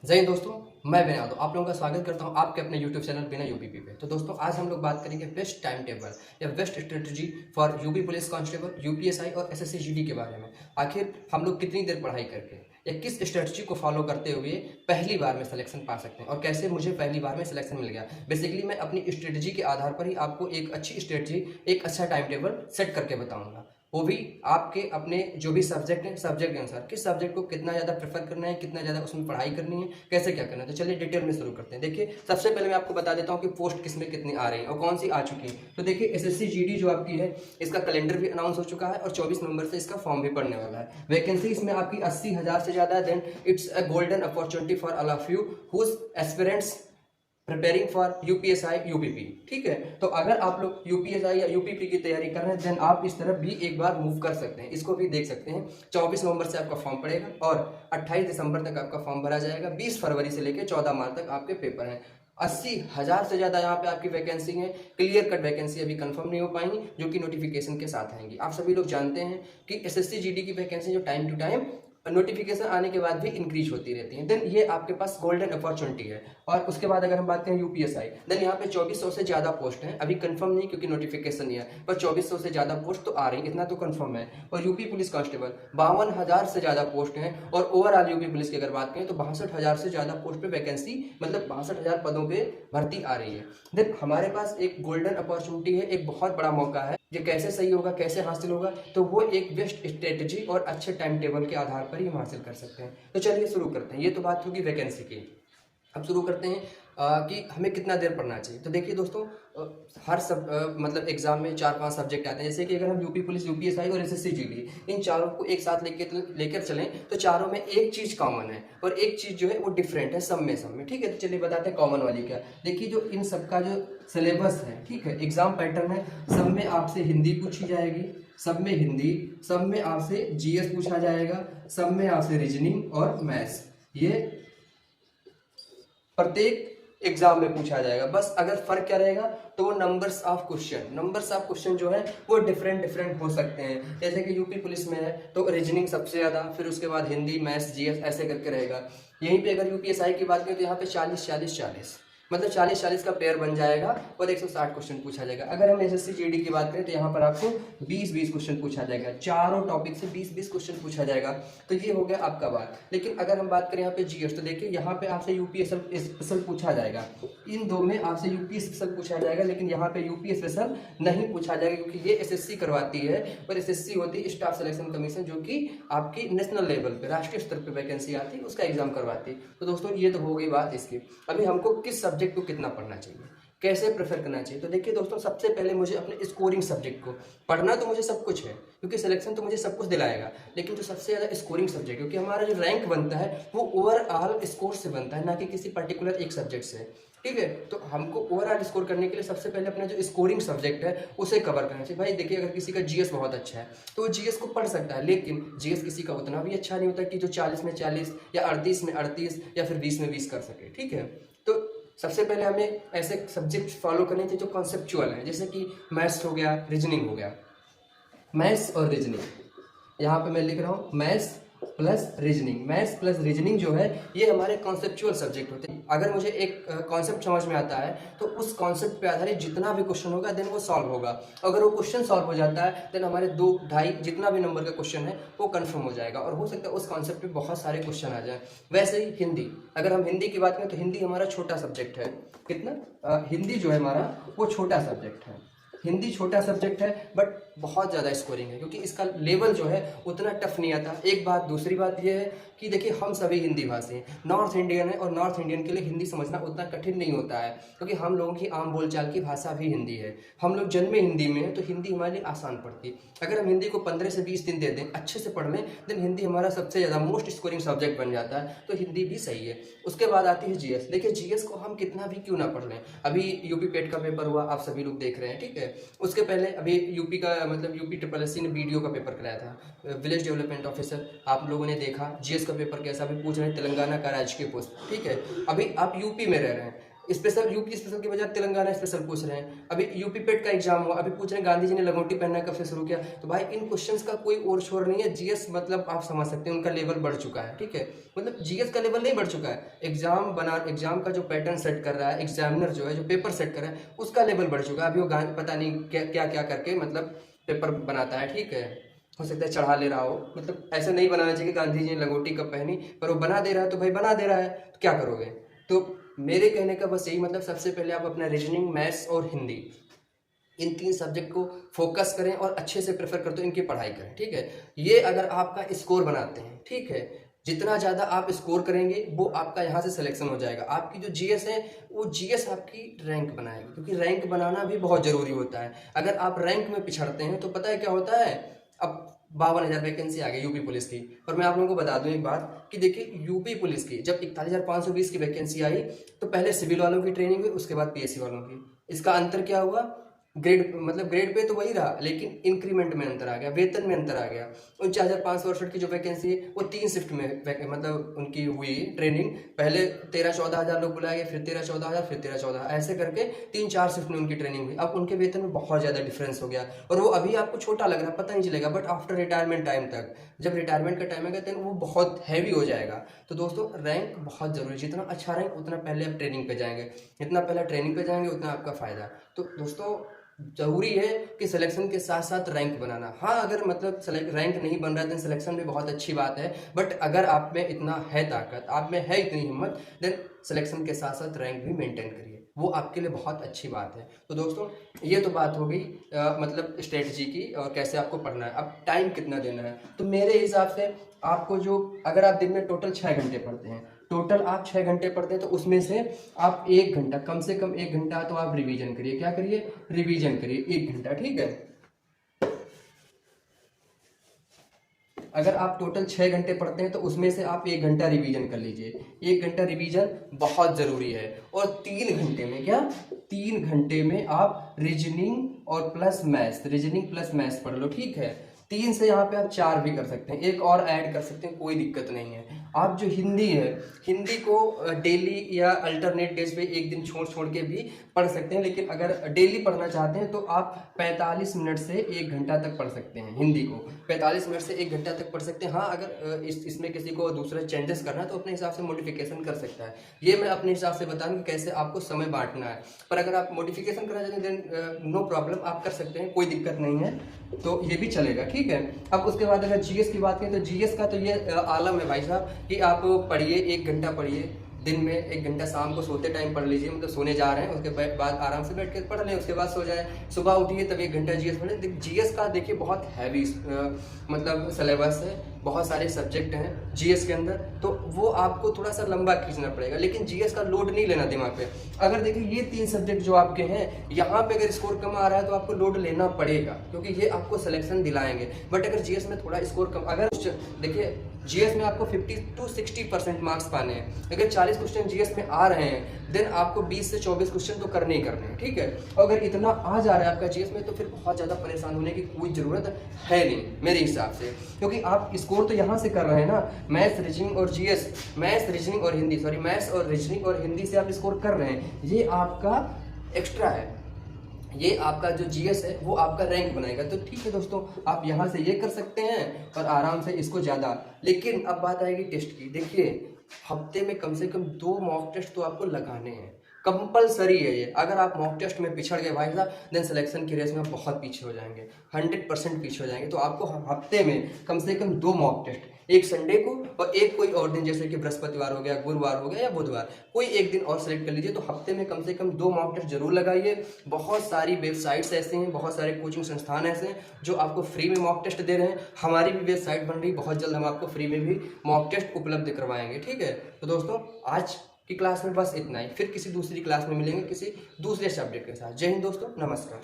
जय हिंद दोस्तों, मैं विनोद आप लोगों का स्वागत करता हूं आपके अपने YouTube चैनल बिना यूपीपी पे। तो दोस्तों आज हम लोग बात करेंगे बेस्ट टाइम टेबल या best strategy for UP police constable, UPSI और एसएससी जीडी के बारे में। आखिर हम लोग कितनी देर पढ़ाई करके या किस स्ट्रेटजी को फॉलो करते हुए पहली बार में सिलेक्शन पा सकते हैं और कैसे मुझे पहली बार में सिलेक्शन मिल गया। बेसिकली मैं अपनी स्ट्रेटजी के आधार पर ही आपको एक अच्छी स्ट्रेटजी, एक अच्छा टाइम टेबल सेट करके बताऊंगा, वो भी आपके अपने जो भी सब्जेक्ट है सब्जेक्ट के अनुसार किस सब्जेक्ट को कितना ज़्यादा प्रेफर करना है, कितना ज़्यादा उसमें पढ़ाई करनी है, कैसे क्या करना है। तो चलिए डिटेल में शुरू करते हैं। देखिए सबसे पहले मैं आपको बता देता हूँ कि पोस्ट किस में कितनी आ रही है और कौन सी आ चुकी है। तो देखिए एसएससी जीडी जो आपकी है इसका कैलेंडर भी अनाउंस हो चुका है और 24 नवंबर से इसका फॉर्म भी पड़ने वाला है। वैकेंसी इसमें आपकी 80,000 से ज़्यादा है। Then it's a golden opportunity for all of you whose aspirants preparing for UPSI UPP. ठीक है, तो अगर आप लोग यूपीएसआई या यूपीपी की तैयारी कर रहे हैं देन आप इस तरफ भी एक बार मूव कर सकते हैं, इसको भी देख सकते हैं। 24 नवंबर से आपका फॉर्म पड़ेगा और 28 दिसंबर तक आपका फॉर्म भरा जाएगा। 20 फरवरी से लेकर 14 मार्च तक आपके पेपर हैं। 80,000 से ज़्यादा यहाँ पे आपकी वैकेंसी है। क्लियर कट वैकेंसी अभी कंफर्म नहीं हो पाएंगी जो कि नोटिफिकेशन के साथ आएंगी। आप सभी लोग जानते हैं कि एसएससी जीडी की वैकेंसी जो टाइम टू टाइम नोटिफिकेशन आने के बाद भी इंक्रीज होती रहती है। देन ये आपके पास गोल्डन अपॉर्चुनिटी है। और उसके बाद अगर हम बात करें यूपीएसआई, देन यहाँ पे 2400 से ज़्यादा पोस्ट हैं। अभी कंफर्म नहीं क्योंकि नोटिफिकेशन नहीं है, पर 2400 से ज़्यादा पोस्ट तो आ रही है, इतना तो कंफर्म है। और यूपी पुलिस कांस्टेबल 52,000 से ज़्यादा पोस्ट हैं। और ओवरऑल यूपी पुलिस की अगर बात करें तो 62,000 से ज़्यादा पोस्ट पे वैकेंसी, मतलब 62,000 पदों पर भर्ती आ रही है। देन हमारे पास एक गोल्डन अपॉर्चुनिटी है, एक बहुत बड़ा मौका है। ये कैसे सही होगा, कैसे हासिल होगा, तो वो एक बेस्ट स्ट्रेटजी और अच्छे टाइम टेबल के आधार पर ही हम हासिल कर सकते हैं। तो चलिए शुरू करते हैं। ये तो बात होगी वैकेंसी की। अब शुरू करते हैं कि हमें कितना देर पढ़ना चाहिए। तो देखिए दोस्तों, हर मतलब एग्जाम में 4-5 सब्जेक्ट आते हैं। जैसे कि अगर हम यूपी पुलिस, यूपीएसआई और एसएससी जीडी इन चारों को एक साथ लेकर चलें तो चारों में एक चीज़ कॉमन है और एक चीज़ जो है वो डिफरेंट है सब में। ठीक है, तो चलिए बताते हैं कॉमन वाली क्या। देखिए जो इन सबका जो सिलेबस है, ठीक है, एग्जाम पैटर्न है, सब में आपसे हिंदी पूछी जाएगी, सब में हिंदी, सब में आपसे जीएस पूछा जाएगा, सब में आपसे रीजनिंग और मैथ्स, ये प्रत्येक एग्जाम में पूछा जाएगा। बस अगर फर्क क्या रहेगा तो वो नंबर्स ऑफ क्वेश्चन जो है वो डिफरेंट हो सकते हैं। जैसे कि यूपी पुलिस में है तो रीजनिंग सबसे ज़्यादा, फिर उसके बाद हिंदी, मैथ्स, जीएस ऐसे करके रहेगा। यहीं पे अगर यूपीएसआई की बात करें तो यहाँ पे 40-40-40 मतलब 40-40 का पेयर बन जाएगा और 160 क्वेश्चन पूछा जाएगा। अगर हम एसएससी जीडी की बात करें तो यहाँ पर आपको 20-20 क्वेश्चन पूछा जाएगा, चारों टॉपिक से 20-20 क्वेश्चन पूछा जाएगा। तो ये हो गया आपका बात। लेकिन अगर हम बात करें यहाँ पे जीएस, तो देखिए यहाँ पे आपसे यूपी स्पेशल पूछा जाएगा। इन दो में आपसे यूपी स्पेशल पूछा जाएगा, लेकिन यहाँ पे यूपी स्पेशल नहीं पूछा जाएगा क्योंकि ये एसएससी करवाती है और एसएससी होती है स्टाफ सिलेक्शन कमीशन, जो कि आपकी नेशनल लेवल पे, राष्ट्रीय स्तर पे वैकेंसी आती है, उसका एग्जाम करवाती है। तो दोस्तों ये तो हो गई बात इसकी। अभी हमको किस सब्जेक्ट को कितना पढ़ना चाहिए, कैसे प्रेफर करना चाहिए। तो देखिए दोस्तों, सबसे पहले मुझे अपने स्कोरिंग सब्जेक्ट को पढ़ना, तो मुझे सब कुछ है क्योंकि सिलेक्शन तो मुझे सब कुछ दिलाएगा, लेकिन जो सबसे ज़्यादा स्कोरिंग सब्जेक्ट, क्योंकि हमारा जो रैंक बनता है वो ओवरऑल स्कोर से बनता है, ना कि किसी पर्टिकुलर एक सब्जेक्ट से। ठीक है, तो हमको ओवरऑल स्कोर करने के लिए सबसे पहले अपना जो स्कोरिंग सब्जेक्ट है उसे कवर करना चाहिए। भाई देखिए, अगर किसी का जीएस बहुत अच्छा है तो वो जीएस को पढ़ सकता है, लेकिन जीएस किसी का उतना भी अच्छा नहीं होता कि जो 40 में 40 या 38 में 38 या फिर 20 में 20 कर सके। ठीक है, तो सबसे पहले हमें ऐसे सब्जेक्ट फॉलो करने चाहिए जो कॉन्सेप्चुअल है, जैसे कि मैथ्स हो गया, रीजनिंग हो गया। मैथ्स और रीजनिंग यहाँ पे मैं लिख रहा हूँ, मैथ्स प्लस रीजनिंग जो है ये हमारे कॉन्सेप्चुअल सब्जेक्ट होते हैं। अगर मुझे एक कॉन्सेप्ट समझ में आता है तो उस कॉन्सेप्ट पे आधारित जितना भी क्वेश्चन होगा देन वो सॉल्व होगा। अगर वो क्वेश्चन सॉल्व हो जाता है देन हमारे 2-2.5 जितना भी नंबर का क्वेश्चन है वो कंफर्म हो जाएगा और हो सकता है उस कॉन्सेप्ट पे बहुत सारे क्वेश्चन आ जाए। वैसे ही हिंदी, अगर हम हिंदी की बात करें तो हिंदी हमारा छोटा सब्जेक्ट है। कितना हिंदी जो है हमारा वो छोटा सब्जेक्ट है। हिंदी छोटा सब्जेक्ट है बट बहुत ज़्यादा स्कोरिंग है क्योंकि इसका लेवल जो है उतना टफ नहीं आता। एक बात, दूसरी बात यह है कि देखिए हम सभी हिंदी भाषी हैं, नॉर्थ इंडियन है और नॉर्थ इंडियन के लिए हिंदी समझना उतना कठिन नहीं होता है क्योंकि हम लोगों की आम बोलचाल की भाषा भी हिंदी है। हम लोग जन्मे हिंदी में हैं तो हिंदी हमारे लिए आसान पड़ती है। अगर हम हिंदी को 15 से 20 दिन दे दें, अच्छे से पढ़ लें, देन हिंदी हमारा सबसे ज़्यादा मोस्ट स्कोरिंग सब्जेक्ट बन जाता है, तो हिंदी भी सही है। उसके बाद आती है जीएस। देखिए जीएस को हम कितना भी क्यों ना पढ़ लें, अभी यूपी पेट का पेपर हुआ, आप सभी लोग देख रहे हैं। ठीक है, उसके पहले अभी यूपी का मतलब यूपी SSC ने वीडियो का पेपर कराया था, विलेज डेवलपमेंट ऑफिसर, आप लोगों ने देखा। जीएस का पेपर कैसा भी पूछ रहे हैं, तेलंगाना का राजकीय पोस्ट। ठीक है, अभी आप यूपी में रह रहे हैं, स्पेशल यूपी स्पेशल की बजाय तेलंगाना स्पेशल पूछ रहे हैं। अभी यूपी पेट का एग्जाम हुआ, अभी पूछ रहे हैं गांधी जी ने लंगोटी पहनना कब से शुरू किया। तो भाई इन क्वेश्चंस का कोई और शोर नहीं है। जीएस मतलब आप समझ सकते हैं उनका लेवल बढ़ चुका है, ठीक है। मतलब जीएस का लेवल नहीं बढ़ चुका है, एग्जाम का जो पैटर्न सेट कर रहा है, एग्जामिनर जो है जो पेपर सेट कर रहा है उसका लेवल बढ़ चुका है। अभी वो पता नहीं क्या क्या क्या करके मतलब पेपर बनाता है, ठीक है। हो सकता है चढ़ा ले रहा हो, मतलब ऐसा नहीं बनाना चाहिए कि गांधी जी ने लंगोटी कब पहनी, पर वो बना दे रहा है तो भाई बना दे रहा है, तो क्या करोगे। तो मेरे कहने का बस यही मतलब, सबसे पहले आप अपना रीजनिंग, मैथ्स और हिंदी, इन 3 सब्जेक्ट को फोकस करें और अच्छे से प्रेफर करते हो इनकी पढ़ाई करें, ठीक है। ये अगर आपका स्कोर बनाते हैं, ठीक है, जितना ज़्यादा आप स्कोर करेंगे वो आपका यहाँ से सिलेक्शन हो जाएगा। आपकी जो जीएस है वो जीएस आपकी रैंक बनाएगी, क्योंकि रैंक बनाना भी बहुत ज़रूरी होता है। अगर आप रैंक में पिछड़ते हैं तो पता है क्या होता है, अब 52,000 वैकेंसी आ गई यूपी पुलिस की। और मैं आप लोगों को बता दूं एक बात कि देखिए यूपी पुलिस की जब 41,520 की वैकेंसी आई तो पहले सिविल वालों की ट्रेनिंग हुई, उसके बाद पीएससी वालों की। इसका अंतर क्या हुआ, ग्रेड मतलब ग्रेड पे तो वही रहा, लेकिन इंक्रीमेंट में अंतर आ गया, वेतन में अंतर आ गया। 49,568 की जो वैकेंसी है वो 3 शिफ्ट में मतलब उनकी हुई ट्रेनिंग। पहले 13-14 हज़ार लोग बुलाए गए, फिर 13-14 हज़ार, फिर 13-14, ऐसे करके 3-4 शिफ्ट में उनकी ट्रेनिंग हुई। अब उनके वेतन में बहुत ज़्यादा डिफरेंस हो गया, और वो अभी आपको छोटा लग रहा है, पता नहीं चलेगा, बट आफ्टर रिटायरमेंट टाइम तक, जब रिटायरमेंट का टाइम आएगा तो वो बहुत हैवी हो जाएगा। तो दोस्तों रैंक बहुत ज़रूरी है, जितना अच्छा रैंक उतना पहले आप ट्रेनिंग पे जाएंगे, जितना पहले ट्रेनिंग पे जाएंगे उतना आपका फ़ायदा। तो दोस्तों जरूरी है कि सिलेक्शन के साथ साथ रैंक बनाना। हाँ अगर मतलब रैंक नहीं बन रहा है देन सिलेक्शन भी बहुत अच्छी बात है, बट अगर आप में इतना है ताकत, आप में है इतनी हिम्मत, देन सिलेक्शन के साथ साथ रैंक भी मेंटेन करिए, वो आपके लिए बहुत अच्छी बात है। तो दोस्तों ये तो बात हो गई मतलब स्ट्रेटजी की और कैसे आपको पढ़ना है। अब टाइम कितना देना है, तो मेरे हिसाब से आपको जो, अगर आप दिन में टोटल 6 घंटे पढ़ते हैं, टोटल आप 6 घंटे पढ़ते हैं, तो उसमें से आप 1 घंटा, कम से कम 1 घंटा तो आप रिवीजन करिए। क्या करिए, रिवीजन करिए 1 घंटा, ठीक है। अगर आप टोटल 6 घंटे पढ़ते हैं तो उसमें से आप 1 घंटा रिवीजन कर लीजिए। 1 घंटा रिवीजन बहुत ज़रूरी है। और 3 घंटे में क्या, 3 घंटे में आप रीजनिंग और plus maths, reasoning plus maths पढ़ लो, ठीक है। 3 से यहाँ पे आप 4 भी कर सकते हैं, एक और ऐड कर सकते हैं, कोई दिक्कत नहीं है। आप जो हिंदी है, हिंदी को डेली या अल्टरनेट डेज पे एक दिन छोड़ छोड़ के भी पढ़ सकते हैं, लेकिन अगर डेली पढ़ना चाहते हैं तो आप 45 मिनट से 1 घंटा तक पढ़ सकते हैं। हिंदी को 45 मिनट से 1 घंटा तक पढ़ सकते हैं। हाँ अगर इसमें किसी को दूसरा चेंजेस करना है तो अपने हिसाब से मॉडिफिकेशन कर सकता है। ये मैं अपने हिसाब से बताऊँ कि कैसे आपको समय बांटना है, पर अगर आप मॉडिफिकेशन करना चाहते हैं देन नो प्रॉब्लम, आप कर सकते हैं, कोई दिक्कत नहीं है, तो ये भी चलेगा, ठीक है। अब उसके बाद अगर जीएस की बात करें तो जीएस का तो ये आलम है भाई साहब कि आप पढ़िए, 1 घंटा पढ़िए दिन में, 1 घंटा शाम को सोते टाइम पढ़ लीजिए, मतलब सोने जा रहे हैं उसके बाद आराम से बैठ के पढ़ लें, उसके बाद सो जाए, सुबह उठिए तब 1 घंटा जीएस पढ़ें। जीएस का देखिए बहुत हैवी मतलब सिलेबस है, बहुत सारे सब्जेक्ट हैं जीएस के अंदर, तो वो आपको थोड़ा सा लंबा खींचना पड़ेगा, लेकिन जीएस का लोड नहीं लेना दिमाग पे। अगर देखिए ये 3 सब्जेक्ट जो आपके हैं, यहाँ पे अगर स्कोर कम आ रहा है तो आपको लोड लेना पड़ेगा, क्योंकि ये आपको सिलेक्शन दिलाएंगे। बट अगर जीएस में थोड़ा स्कोर कम, अगर देखिए जीएस में आपको 50 to 60% मार्क्स पाने हैं, अगर 40 क्वेश्चन जीएस में आ रहे हैं देन आपको 20 से 24 क्वेश्चन तो करने ही करने हैं, ठीक है। अगर इतना आ जा रहा है आपका जीएस में तो फिर बहुत ज़्यादा परेशान होने की कोई ज़रूरत है नहीं मेरे हिसाब से, क्योंकि आप स्कोर तो यहाँ से कर रहे हैं ना, मैथ्स रीजनिंग और जीएस, मैथ्स रीजनिंग और हिंदी, सॉरी मैथ्स और रीजनिंग और हिंदी से आप स्कोर कर रहे हैं, ये आपका एक्स्ट्रा है, ये आपका जो जीएस है वो आपका रैंक बनाएगा। तो ठीक है दोस्तों, आप यहाँ से ये कर सकते हैं और आराम से इसको ज़्यादा। लेकिन अब बात आएगी टेस्ट की। देखिए हफ्ते में कम से कम 2 मॉक टेस्ट तो आपको लगाने हैं, कंपलसरी है ये। अगर आप मॉक टेस्ट में पिछड़ गए भाई साहब देन सिलेक्शन की रेस में बहुत पीछे हो जाएंगे, 100% पीछे हो जाएंगे। तो आपको हफ्ते में कम से कम 2 मॉक टेस्ट, एक संडे को और एक कोई और दिन, जैसे कि बृहस्पतिवार हो गया, गुरुवार हो गया या बुधवार, कोई एक दिन और सेलेक्ट कर लीजिए। तो हफ्ते में कम से कम 2 मॉक टेस्ट जरूर लगाइए। बहुत सारी वेबसाइट्स ऐसे हैं, बहुत सारे कोचिंग संस्थान ऐसे हैं जो आपको फ्री में मॉक टेस्ट दे रहे हैं। हमारी भी वेबसाइट बन रही, बहुत जल्द हम आपको फ्री में भी मॉक टेस्ट उपलब्ध करवाएंगे, ठीक है। तो दोस्तों आज की क्लास में बस इतना ही, फिर किसी दूसरी क्लास में मिलेंगे किसी दूसरे सब्जेक्ट के साथ। जय हिंद दोस्तों, नमस्कार।